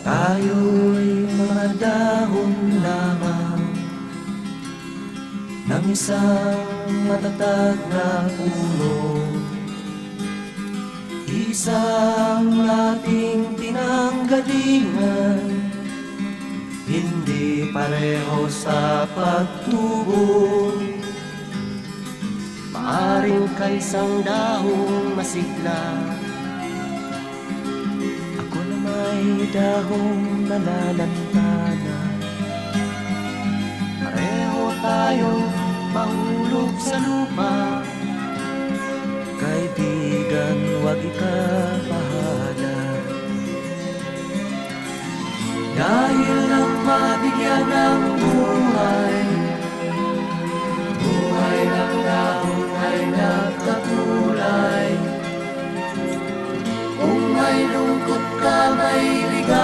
Tayo'y mga dahon lamang ng isang matatag na puno, isang ating pinanggalingan, hindi pareho sa pagtubo. Maaring kaisang dahong masigla, ako na may dahong nalalantana. Pareho tayong mahulog sa lupa, kaibigan, huwag ikabahala. Dahil lang mabigyan ng buhay, buhay ng dahon ay nagkakulay. Kung may lungkot ka, may ligaw,